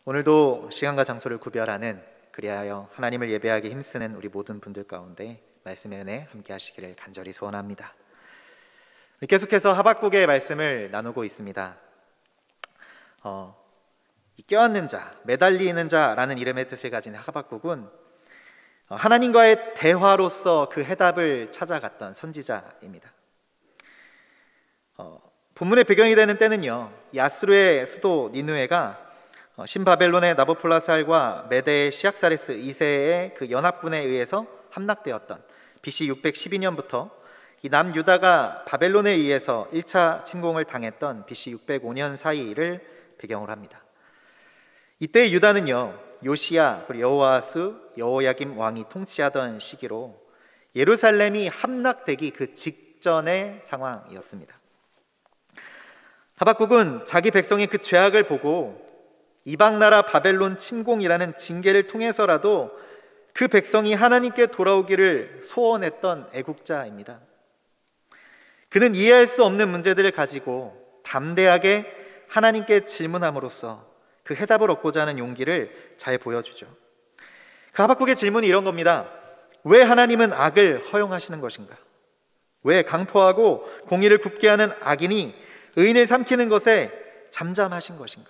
오늘도 시간과 장소를 구별하는, 그리하여 하나님을 예배하기 힘쓰는 우리 모든 분들 가운데 말씀의 은혜 함께 하시기를 간절히 소원합니다. 계속해서 하박국의 말씀을 나누고 있습니다. 껴안는 자, 매달리는 자라는 이름의 뜻을 가진 하박국은 하나님과의 대화로서 그 해답을 찾아갔던 선지자입니다. 본문의 배경이 되는 때는요, 야스루의 수도 니느웨가 신바벨론의 나보폴라살과 메대의 시악사레스 2세의 그 연합군에 의해서 함락되었던 BC 612년부터 이 남유다가 바벨론에 의해서 1차 침공을 당했던 BC 605년 사이를 배경으로 합니다. 이때 유다는요, 요시야 그리고 여호아스, 여호야김 왕이 통치하던 시기로 예루살렘이 함락되기 그 직전의 상황이었습니다. 하박국은 자기 백성의 그 죄악을 보고 이방 나라 바벨론 침공이라는 징계를 통해서라도 그 백성이 하나님께 돌아오기를 소원했던 애국자입니다. 그는 이해할 수 없는 문제들을 가지고 담대하게 하나님께 질문함으로써 그 해답을 얻고자 하는 용기를 잘 보여주죠. 그 하박국의 질문이 이런 겁니다. 왜 하나님은 악을 허용하시는 것인가? 왜 강포하고 공의를 굽게 하는 악인이 의인을 삼키는 것에 잠잠하신 것인가?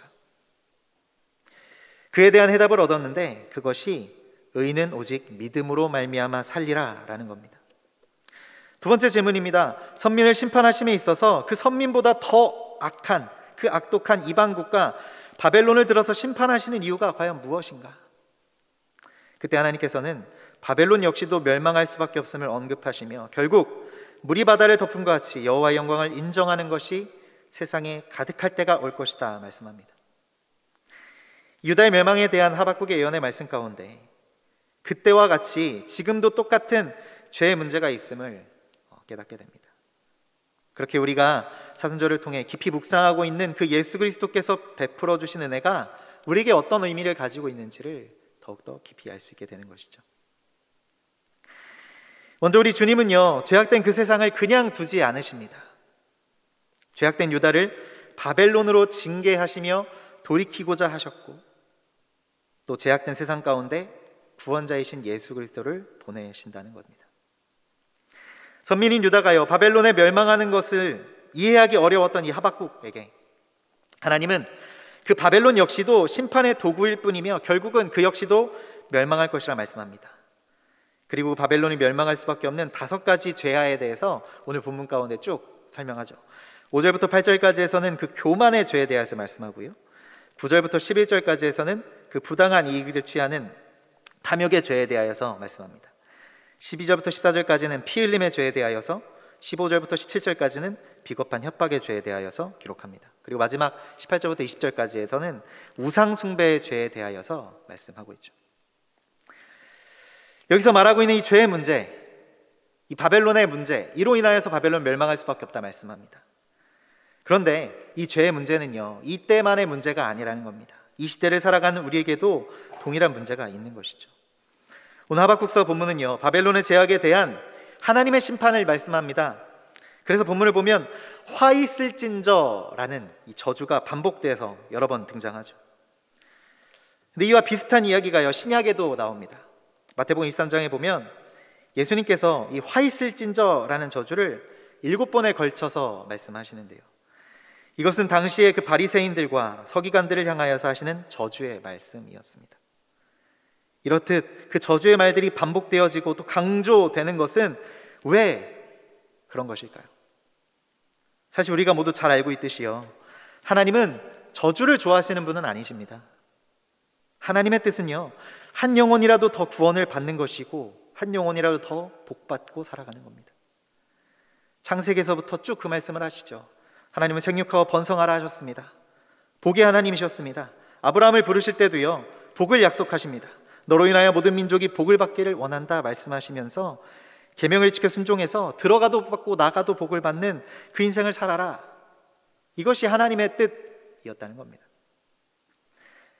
그에 대한 해답을 얻었는데 그것이 의인은 오직 믿음으로 말미암아 살리라 라는 겁니다. 두 번째 질문입니다. 선민을 심판하심에 있어서 그 선민보다 더 악한, 그 악독한 이방국가 바벨론을 들어서 심판하시는 이유가 과연 무엇인가? 그때 하나님께서는 바벨론 역시도 멸망할 수밖에 없음을 언급하시며 결국 물이 바다를 덮은 것 같이 여호와의 영광을 인정하는 것이 세상에 가득할 때가 올 것이다 말씀합니다. 유다의 멸망에 대한 하박국의 예언의 말씀 가운데 그때와 같이 지금도 똑같은 죄의 문제가 있음을 깨닫게 됩니다. 그렇게 우리가 사순절을 통해 깊이 묵상하고 있는 그 예수 그리스도께서 베풀어 주신 은혜가 우리에게 어떤 의미를 가지고 있는지를 더욱더 깊이 알 수 있게 되는 것이죠. 먼저 우리 주님은요, 죄악된 그 세상을 그냥 두지 않으십니다. 죄악된 유다를 바벨론으로 징계하시며 돌이키고자 하셨고 또 죄악된 세상 가운데 구원자이신 예수 그리스도를 보내신다는 겁니다. 선민인 유다가요, 바벨론에 멸망하는 것을 이해하기 어려웠던 이 하박국에게 하나님은 그 바벨론 역시도 심판의 도구일 뿐이며 결국은 그 역시도 멸망할 것이라 말씀합니다. 그리고 바벨론이 멸망할 수밖에 없는 5가지 죄하에 대해서 오늘 본문 가운데 쭉 설명하죠. 5절부터 8절까지에서는 그 교만의 죄에 대해서 말씀하고요, 9절부터 11절까지에서는 그 부당한 이익을 취하는 탐욕의 죄에 대하여서 말씀합니다. 12절부터 14절까지는 피 흘림의 죄에 대하여서, 15절부터 17절까지는 비겁한 협박의 죄에 대하여서 기록합니다. 그리고 마지막 18절부터 20절까지에서는 우상 숭배의 죄에 대하여서 말씀하고 있죠. 여기서 말하고 있는 이 죄의 문제, 이 바벨론의 문제, 이로 인하여서 바벨론 멸망할 수밖에 없다 말씀합니다. 그런데 이 죄의 문제는요, 이때만의 문제가 아니라는 겁니다. 이 시대를 살아가는 우리에게도 동일한 문제가 있는 것이죠. 오늘 하박국서 본문은요, 바벨론의 죄악에 대한 하나님의 심판을 말씀합니다. 그래서 본문을 보면 화 있을진저라는 이 저주가 반복돼서 여러 번 등장하죠. 근데 이와 비슷한 이야기가요, 신약에도 나옵니다. 마태복음 23장에 보면 예수님께서 이 화 있을진저라는 저주를 7번에 걸쳐서 말씀하시는데요, 이것은 당시의 그 바리새인들과 서기관들을 향하여서 하시는 저주의 말씀이었습니다. 이렇듯 그 저주의 말들이 반복되어지고 또 강조되는 것은 왜 그런 것일까요? 사실 우리가 모두 잘 알고 있듯이요, 하나님은 저주를 좋아하시는 분은 아니십니다. 하나님의 뜻은요, 한 영혼이라도 더 구원을 받는 것이고 한 영혼이라도 더 복받고 살아가는 겁니다. 창세기에서부터 쭉 그 말씀을 하시죠. 하나님은 생육하고 번성하라 하셨습니다. 복의 하나님이셨습니다. 아브라함을 부르실 때도요, 복을 약속하십니다. 너로 인하여 모든 민족이 복을 받기를 원한다 말씀하시면서 계명을 지켜 순종해서 들어가도 받고 나가도 복을 받는 그 인생을 살아라, 이것이 하나님의 뜻이었다는 겁니다.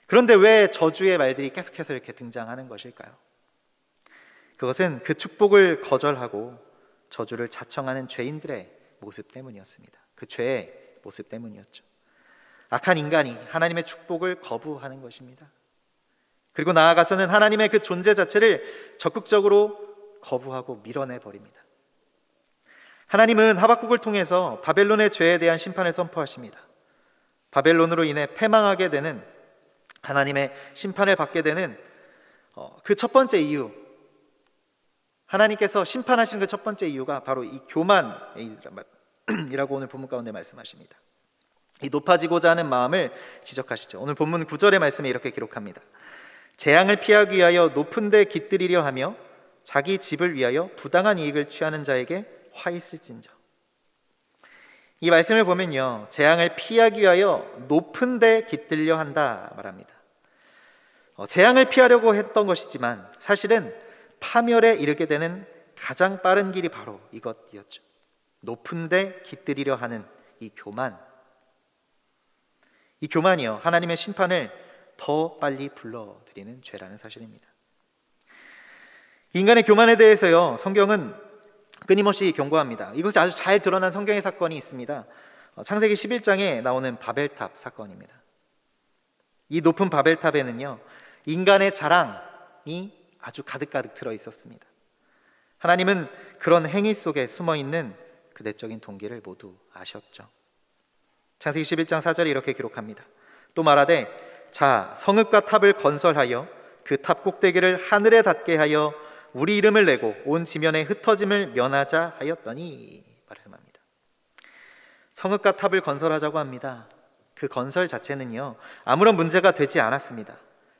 그런데 왜 저주의 말들이 계속해서 이렇게 등장하는 것일까요? 그것은 그 축복을 거절하고 저주를 자청하는 죄인들의 모습 때문이었습니다. 그 죄의 모습 때문이었죠. 악한 인간이 하나님의 축복을 거부하는 것입니다. 그리고 나아가서는 하나님의 그 존재 자체를 적극적으로 거부하고 밀어내 버립니다. 하나님은 하박국을 통해서 바벨론의 죄에 대한 심판을 선포하십니다. 바벨론으로 인해 패망하게 되는, 하나님의 심판을 받게 되는 그 첫 번째 이유, 하나님께서 심판하시는 그 첫 번째 이유가 바로 이 교만이라고 오늘 본문 가운데 말씀하십니다. 이 높아지고자 하는 마음을 지적하시죠. 오늘 본문 9절의 말씀에 이렇게 기록합니다. 재앙을 피하기 위하여 높은 데 깃들이려 하며 자기 집을 위하여 부당한 이익을 취하는 자에게 화 있을진저. 이 말씀을 보면요, 재앙을 피하기 위하여 높은 데 깃들려 한다 말합니다. 재앙을 피하려고 했던 것이지만 사실은 파멸에 이르게 되는 가장 빠른 길이 바로 이것이었죠. 높은 데 깃들이려 하는 이 교만. 이 교만이요, 하나님의 심판을 더 빨리 불러들이는 죄라는 사실입니다. 인간의 교만에 대해서요, 성경은 끊임없이 경고합니다. 이것이 아주 잘 드러난 성경의 사건이 있습니다. 창세기 11장에 나오는 바벨탑 사건입니다. 이 높은 바벨탑에는요, 인간의 자랑이 아주 가득가득 들어 있었습니다. 하나님은 그런 행위 속에 숨어있는 그 내적인 동기를 모두 아셨죠. 창세기 11장 4절에 이렇게 기록합니다. 또 말하되 자, 성읍과 탑을 건설하여 그 탑 꼭대기를 하늘에 닿게 하여 우리 이름을 내고 온 지면에 흩어짐을 면하자 하였더니 말씀합니다. 성읍과 탑을 건설하자고 합니다. 그 건설 자체는요, 아무런 문제가 되지 않았습니다.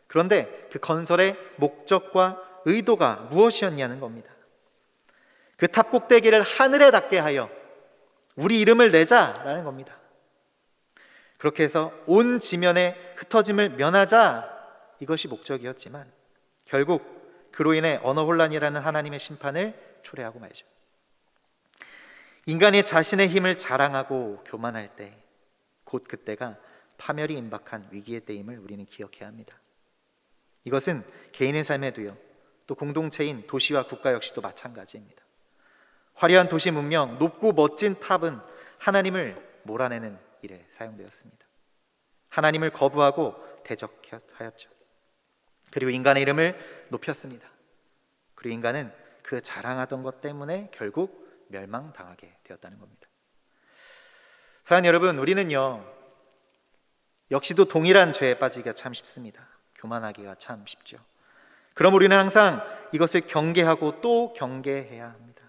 그런데 그 건설의 목적과 의도가 무엇이었냐는 겁니다. 그 탑 꼭대기를 하늘에 닿게 하여 우리 이름을 내자라는 겁니다. 그렇게 해서 온 지면에 흩어짐을 면하자, 이것이 목적이었지만 결국 그로 인해 언어 혼란이라는 하나님의 심판을 초래하고 말죠. 인간이 자신의 힘을 자랑하고 교만할 때, 곧 그때가 파멸이 임박한 위기의 때임을 우리는 기억해야 합니다. 이것은 개인의 삶에도요, 또 공동체인 도시와 국가 역시도 마찬가지입니다. 화려한 도시 문명, 높고 멋진 탑은 하나님을 몰아내는 일에 사용되었습니다. 하나님을 거부하고 대적하였죠. 그리고 인간의 이름을 높였습니다. 그리고 인간은 그 자랑하던 것 때문에 결국 멸망당하게 되었다는 겁니다. 사랑하는 여러분, 우리는요, 역시도 동일한 죄에 빠지기가 참 쉽습니다. 교만하기가 참 쉽죠. 그럼 우리는 항상 이것을 경계하고 또 경계해야 합니다.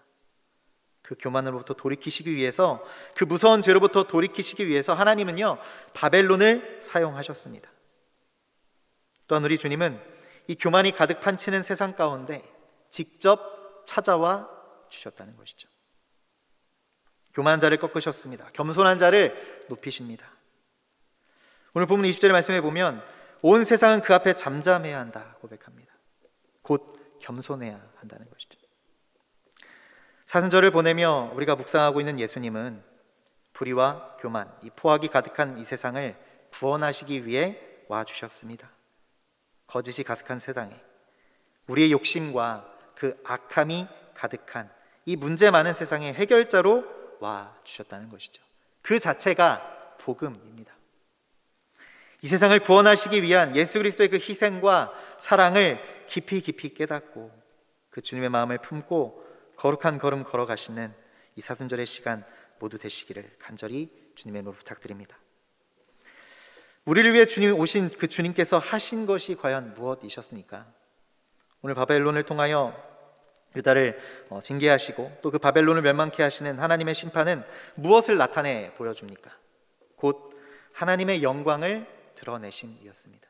그 교만으로부터 돌이키시기 위해서, 그 무서운 죄로부터 돌이키시기 위해서 하나님은요, 바벨론을 사용하셨습니다. 또한 우리 주님은 이 교만이 가득 판치는 세상 가운데 직접 찾아와 주셨다는 것이죠. 교만한 자를 꺾으셨습니다. 겸손한 자를 높이십니다. 오늘 본문 20절의 말씀에 보면 온 세상은 그 앞에 잠잠해야 한다 고백합니다. 곧 겸손해야 한다는 것이죠. 사순절을 보내며 우리가 묵상하고 있는 예수님은 불의와 교만, 이 포악이 가득한 이 세상을 구원하시기 위해 와주셨습니다. 거짓이 가득한 세상에 우리의 욕심과 그 악함이 가득한 이 문제 많은 세상의 해결자로 와주셨다는 것이죠. 그 자체가 복음입니다. 이 세상을 구원하시기 위한 예수 그리스도의 그 희생과 사랑을 깊이 깨닫고 그 주님의 마음을 품고 거룩한 걸음 걸어가시는 이 사순절의 시간 모두 되시기를 간절히 주님의 이름으로 부탁드립니다. 우리를 위해 주님 오신 그 주님께서 하신 것이 과연 무엇이셨습니까? 오늘 바벨론을 통하여 유다를 징계하시고 또 그 바벨론을 멸망케 하시는 하나님의 심판은 무엇을 나타내 보여줍니까? 곧 하나님의 영광을 드러내심이었습니다.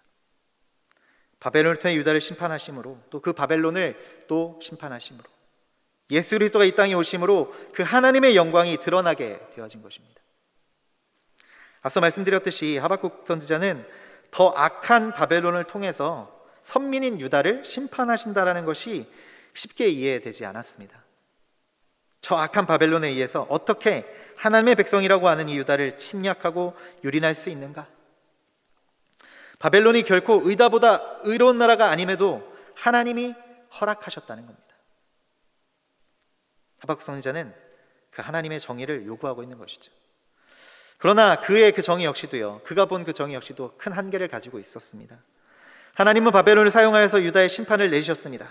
바벨론을 통해 유다를 심판하심으로, 또 그 바벨론을 또 심판하심으로, 예수 그리스도가 이 땅에 오심으로 그 하나님의 영광이 드러나게 되어진 것입니다. 앞서 말씀드렸듯이 하박국 선지자는 더 악한 바벨론을 통해서 선민인 유다를 심판하신다라는 것이 쉽게 이해되지 않았습니다. 저 악한 바벨론에 의해서 어떻게 하나님의 백성이라고 하는 이 유다를 침략하고 유린할 수 있는가? 바벨론이 결코 의다보다 의로운 나라가 아님에도 하나님이 허락하셨다는 겁니다. 하박국 선지자는 그 하나님의 정의를 요구하고 있는 것이죠. 그러나 그의 그 정의 역시도요, 그가 본 그 정의 역시도 큰 한계를 가지고 있었습니다. 하나님은 바벨론을 사용하여서 유다의 심판을 내리셨습니다.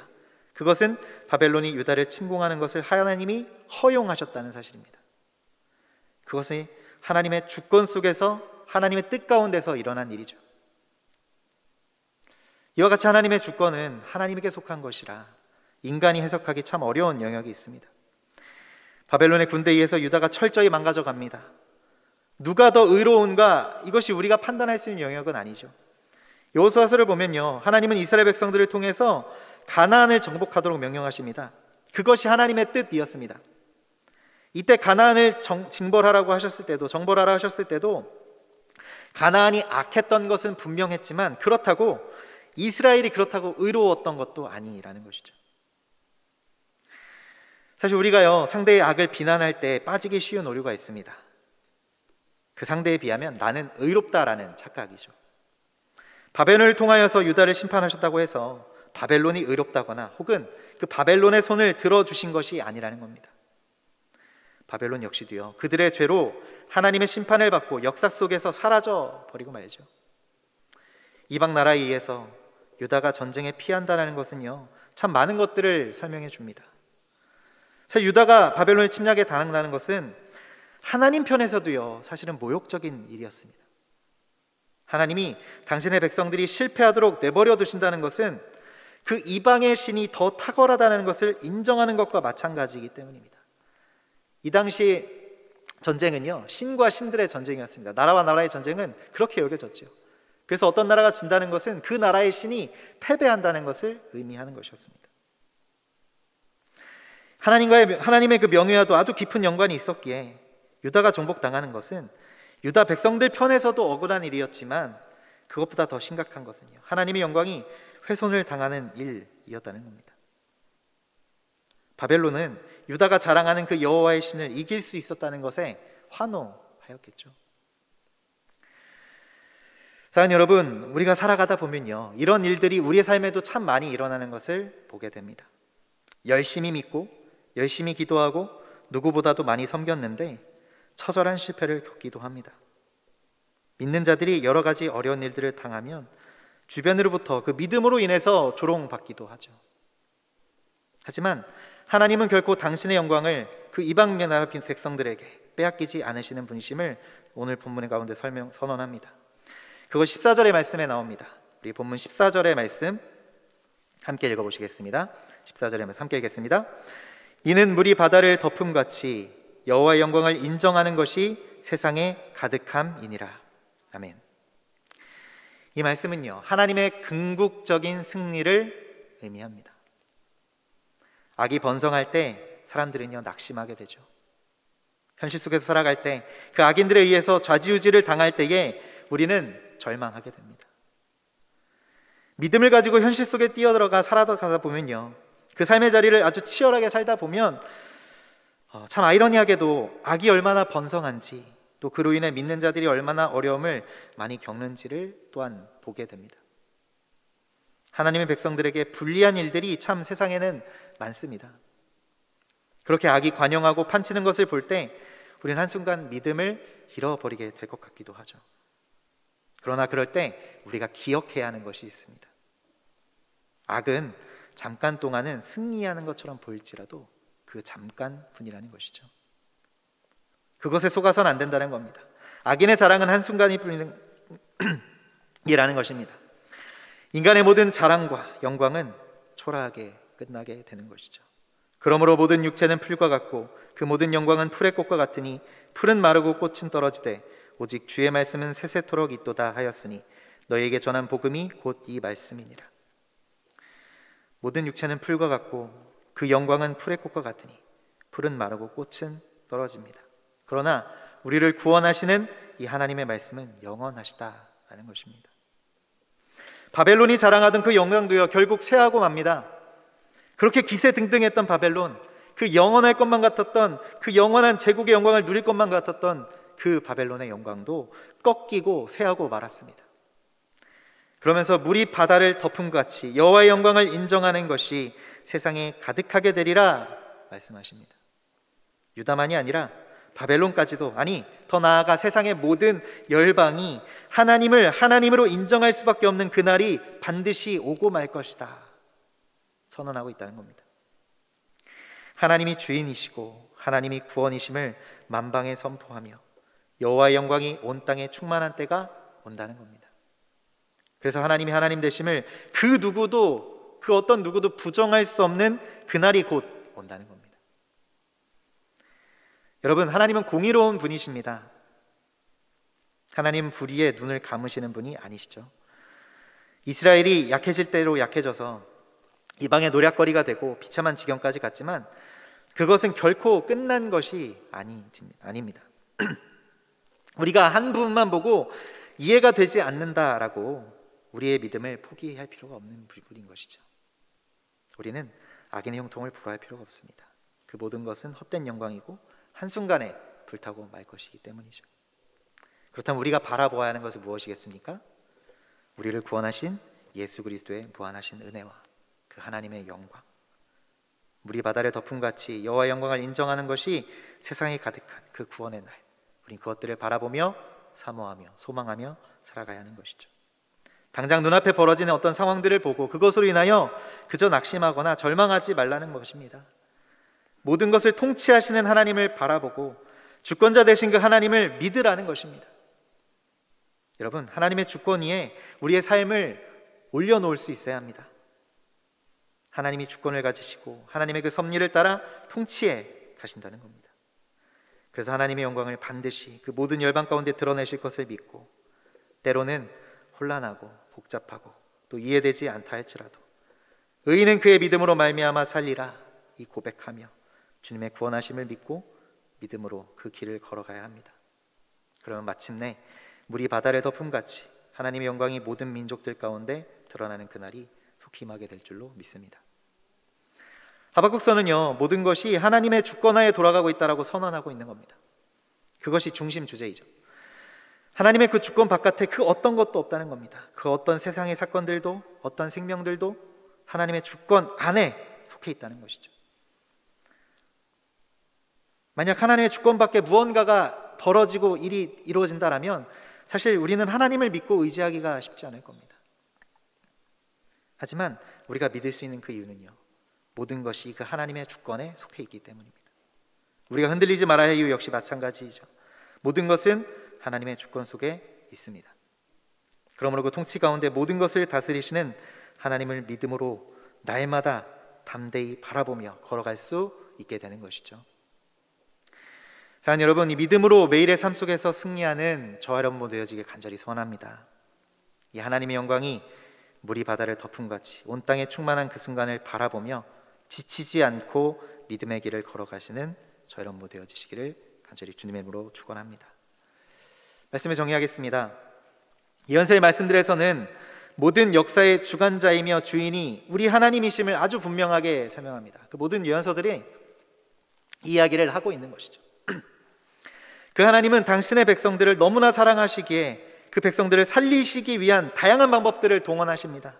그것은 바벨론이 유다를 침공하는 것을 하나님이 허용하셨다는 사실입니다. 그것이 하나님의 주권 속에서, 하나님의 뜻 가운데서 일어난 일이죠. 이와 같이 하나님의 주권은 하나님에게 속한 것이라 인간이 해석하기 참 어려운 영역이 있습니다. 바벨론의 군대에 의해서 유다가 철저히 망가져 갑니다. 누가 더 의로운가, 이것이 우리가 판단할 수 있는 영역은 아니죠. 여호수아서를 보면요, 하나님은 이스라엘 백성들을 통해서 가나안을 정복하도록 명령하십니다. 그것이 하나님의 뜻이었습니다. 이때 가나안을 정벌하라 하셨을 때도 가나안이 악했던 것은 분명했지만 그렇다고 이스라엘이 그렇다고 의로웠던 것도 아니라는 것이죠. 사실 우리가요, 상대의 악을 비난할 때 빠지기 쉬운 오류가 있습니다. 그 상대에 비하면 나는 의롭다라는 착각이죠. 바벨론을 통하여서 유다를 심판하셨다고 해서 바벨론이 의롭다거나 혹은 그 바벨론의 손을 들어주신 것이 아니라는 겁니다. 바벨론 역시도요, 그들의 죄로 하나님의 심판을 받고 역사 속에서 사라져 버리고 말죠. 이방 나라에 의해서 유다가 전쟁에 피한다는 것은요, 참 많은 것들을 설명해 줍니다. 사실 유다가 바벨론의 침략에 당한다는 것은 하나님 편에서도요, 사실은 모욕적인 일이었습니다. 하나님이 당신의 백성들이 실패하도록 내버려 두신다는 것은 그 이방의 신이 더 탁월하다는 것을 인정하는 것과 마찬가지이기 때문입니다. 이 당시 전쟁은요, 신과 신들의 전쟁이었습니다. 나라와 나라의 전쟁은 그렇게 여겨졌죠. 그래서 어떤 나라가 진다는 것은 그 나라의 신이 패배한다는 것을 의미하는 것이었습니다. 하나님의 그 명예와도 아주 깊은 연관이 있었기에 유다가 정복당하는 것은 유다 백성들 편에서도 억울한 일이었지만 그것보다 더 심각한 것은요, 하나님의 영광이 훼손을 당하는 일이었다는 겁니다. 바벨론은 유다가 자랑하는 그 여호와의 신을 이길 수 있었다는 것에 환호하였겠죠. 사랑하는 여러분, 우리가 살아가다 보면요, 이런 일들이 우리의 삶에도 참 많이 일어나는 것을 보게 됩니다. 열심히 믿고 열심히 기도하고 누구보다도 많이 섬겼는데 처절한 실패를 겪기도 합니다. 믿는 자들이 여러 가지 어려운 일들을 당하면 주변으로부터 그 믿음으로 인해서 조롱받기도 하죠. 하지만 하나님은 결코 당신의 영광을 그 이방 나라 백성들에게 빼앗기지 않으시는 분이심을 오늘 본문의 가운데 선언합니다. 그것 14절의 말씀에 나옵니다. 우리 본문 14절의 말씀 함께 읽어보시겠습니다. 14절의 말씀 함께 읽겠습니다. 이는 물이 바다를 덮음같이 여호와의 영광을 인정하는 것이 세상에 가득함이니라. 아멘. 이 말씀은요, 하나님의 궁극적인 승리를 의미합니다. 악이 번성할 때 사람들은요, 낙심하게 되죠. 현실 속에서 살아갈 때 그 악인들에 의해서 좌지우지를 당할 때에 우리는 절망하게 됩니다. 믿음을 가지고 현실 속에 뛰어들어가 살아가다 보면요, 그 삶의 자리를 아주 치열하게 살다 보면 참 아이러니하게도 악이 얼마나 번성한지, 또 그로 인해 믿는 자들이 얼마나 어려움을 많이 겪는지를 또한 보게 됩니다. 하나님의 백성들에게 불리한 일들이 참 세상에는 많습니다. 그렇게 악이 관영하고 판치는 것을 볼 때 우리는 한순간 믿음을 잃어버리게 될 것 같기도 하죠. 그러나 그럴 때 우리가 기억해야 하는 것이 있습니다. 악은 잠깐 동안은 승리하는 것처럼 보일지라도 그 잠깐뿐이라는 것이죠. 그것에 속아서는 안 된다는 겁니다. 악인의 자랑은 한순간이 뿐이라는 것입니다. 인간의 모든 자랑과 영광은 초라하게 끝나게 되는 것이죠. 그러므로 모든 육체는 풀과 같고 그 모든 영광은 풀의 꽃과 같으니 풀은 마르고 꽃은 떨어지되 오직 주의 말씀은 세세토록 있도다 하였으니 너희에게 전한 복음이 곧 이 말씀이니라. 모든 육체는 풀과 같고 그 영광은 풀의 꽃과 같으니 풀은 마르고 꽃은 떨어집니다. 그러나 우리를 구원하시는 이 하나님의 말씀은 영원하시다라는 것입니다. 바벨론이 자랑하던 그 영광도요, 결국 쇠하고 맙니다. 그렇게 기세등등했던 바벨론, 그 영원할 것만 같았던, 그 영원한 제국의 영광을 누릴 것만 같았던 그 바벨론의 영광도 꺾이고 쇠하고 말았습니다. 그러면서 물이 바다를 덮음 같이 여호와의 영광을 인정하는 것이 세상에 가득하게 되리라 말씀하십니다. 유다만이 아니라 바벨론까지도, 아니 더 나아가 세상의 모든 열방이 하나님을 하나님으로 인정할 수밖에 없는 그날이 반드시 오고 말 것이다 선언하고 있다는 겁니다. 하나님이 주인이시고 하나님이 구원이심을 만방에 선포하며 여호와의 영광이 온 땅에 충만한 때가 온다는 겁니다. 그래서 하나님이 하나님 되심을 그 어떤 누구도 부정할 수 없는 그날이 곧 온다는 겁니다. 여러분, 하나님은 공의로운 분이십니다. 하나님은 불의에 눈을 감으시는 분이 아니시죠. 이스라엘이 약해질 대로 약해져서 이방의 노략거리가 되고 비참한 지경까지 갔지만 그것은 결코 끝난 것이 아닙니다. 우리가 한 부분만 보고 이해가 되지 않는다라고 우리의 믿음을 포기할 필요가 없는 부분인 것이죠. 우리는 악인의 형통을 부러워할 필요가 없습니다. 그 모든 것은 헛된 영광이고 한순간에 불타고 말 것이기 때문이죠. 그렇다면 우리가 바라보아야 하는 것은 무엇이겠습니까? 우리를 구원하신 예수 그리스도의 무한하신 은혜와 그 하나님의 영광, 물이 바다를 덮음같이 여호와의 영광을 인정하는 것이 세상에 가득한 그 구원의 날, 우린 그것들을 바라보며 사모하며 소망하며 살아가야 하는 것이죠. 당장 눈앞에 벌어지는 어떤 상황들을 보고 그것으로 인하여 그저 낙심하거나 절망하지 말라는 것입니다. 모든 것을 통치하시는 하나님을 바라보고 주권자 되신 그 하나님을 믿으라는 것입니다. 여러분, 하나님의 주권 위에 우리의 삶을 올려놓을 수 있어야 합니다. 하나님이 주권을 가지시고 하나님의 그 섭리를 따라 통치해 가신다는 겁니다. 그래서 하나님의 영광을 반드시 그 모든 열방 가운데 드러내실 것을 믿고, 때로는 혼란하고 복잡하고 또 이해되지 않다 할지라도 의인은 그의 믿음으로 말미암아 살리라 이 고백하며 주님의 구원하심을 믿고 믿음으로 그 길을 걸어가야 합니다. 그러면 마침내 물이 바다를 덮음같이 하나님의 영광이 모든 민족들 가운데 드러나는 그날이 속히 임하게 될 줄로 믿습니다. 하박국서는요, 모든 것이 하나님의 주권하에 돌아가고 있다라고 선언하고 있는 겁니다. 그것이 중심 주제이죠. 하나님의 그 주권 바깥에 그 어떤 것도 없다는 겁니다. 그 어떤 세상의 사건들도 어떤 생명들도 하나님의 주권 안에 속해 있다는 것이죠. 만약 하나님의 주권 밖에 무언가가 벌어지고 일이 이루어진다라면 사실 우리는 하나님을 믿고 의지하기가 쉽지 않을 겁니다. 하지만 우리가 믿을 수 있는 그 이유는요, 모든 것이 그 하나님의 주권에 속해 있기 때문입니다. 우리가 흔들리지 말아야 할 이유 역시 마찬가지이죠. 모든 것은 하나님의 주권 속에 있습니다. 그러므로 그 통치 가운데 모든 것을 다스리시는 하나님을 믿음으로 날마다 담대히 바라보며 걸어갈 수 있게 되는 것이죠. 사랑하는 여러분, 이 믿음으로 매일의 삶 속에서 승리하는 저와 여러분 모두 되어지길 간절히 소원합니다. 이 하나님의 영광이 물이 바다를 덮음같이 온 땅에 충만한 그 순간을 바라보며 지치지 않고 믿음의 길을 걸어가시는 저와 여러분 모두 되어지시기를 간절히 주님의 이름으로 축원합니다. 말씀을 정리하겠습니다. 예언서의 말씀들에서는 모든 역사의 주관자이며 주인이 우리 하나님이심을 아주 분명하게 설명합니다. 그 모든 예언서들이 이 이야기를 하고 있는 것이죠. 그 하나님은 당신의 백성들을 너무나 사랑하시기에 그 백성들을 살리시기 위한 다양한 방법들을 동원하십니다.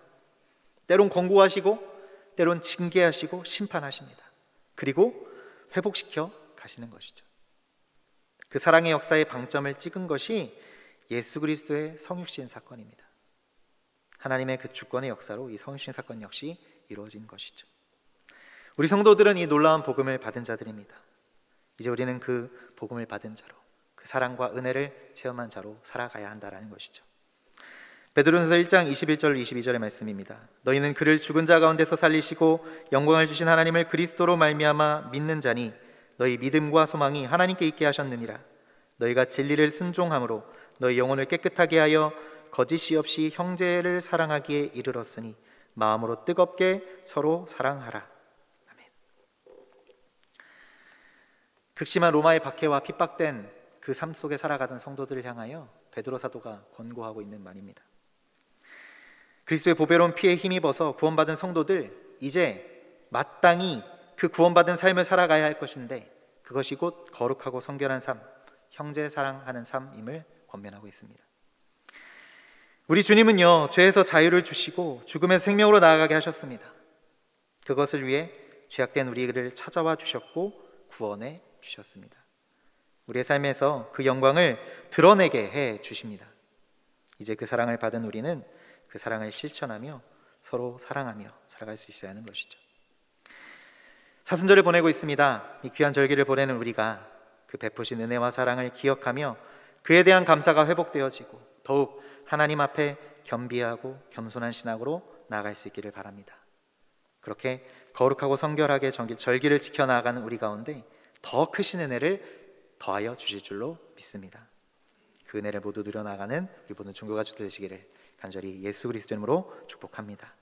때론 권고하시고 때론 징계하시고 심판하십니다. 그리고 회복시켜 가시는 것이죠. 그 사랑의 역사의 방점을 찍은 것이 예수 그리스도의 성육신 사건입니다. 하나님의 그 주권의 역사로 이 성육신 사건 역시 이루어진 것이죠. 우리 성도들은 이 놀라운 복음을 받은 자들입니다. 이제 우리는 그 복음을 받은 자로, 그 사랑과 은혜를 체험한 자로 살아가야 한다는 것이죠. 베드로전서 1장 21절 22절의 말씀입니다. 너희는 그를 죽은 자 가운데서 살리시고 영광을 주신 하나님을 그리스도로 말미암아 믿는 자니 너희 믿음과 소망이 하나님께 있게 하셨느니라. 너희가 진리를 순종함으로 너희 영혼을 깨끗하게 하여 거짓이 없이 형제를 사랑하기에 이르렀으니 마음으로 뜨겁게 서로 사랑하라. 아멘. 극심한 로마의 박해와 핍박된 그 삶 속에 살아가던 성도들을 향하여 베드로 사도가 권고하고 있는 말입니다. 그리스도의 보배로운 피에 힘입어서 구원받은 성도들, 이제 마땅히 그 구원받은 삶을 살아가야 할 것인데 그것이 곧 거룩하고 성결한 삶, 형제 사랑하는 삶임을 권면하고 있습니다. 우리 주님은요, 죄에서 자유를 주시고 죽음에서 생명으로 나아가게 하셨습니다. 그것을 위해 죄악된 우리를 찾아와 주셨고 구원해 주셨습니다. 우리의 삶에서 그 영광을 드러내게 해 주십니다. 이제 그 사랑을 받은 우리는 그 사랑을 실천하며 서로 사랑하며 살아갈 수 있어야 하는 것이죠. 사순절을 보내고 있습니다. 이 귀한 절기를 보내는 우리가 그 베푸신 은혜와 사랑을 기억하며 그에 대한 감사가 회복되어지고 더욱 하나님 앞에 겸비하고 겸손한 신앙으로 나아갈 수 있기를 바랍니다. 그렇게 거룩하고 성결하게 절기를 지켜나가는 우리 가운데 더 크신 은혜를 더하여 주실 줄로 믿습니다. 그 은혜를 모두 누려나가는 우리 모든 종교가족 되시기를 간절히 예수 그리스도 이름으로 축복합니다.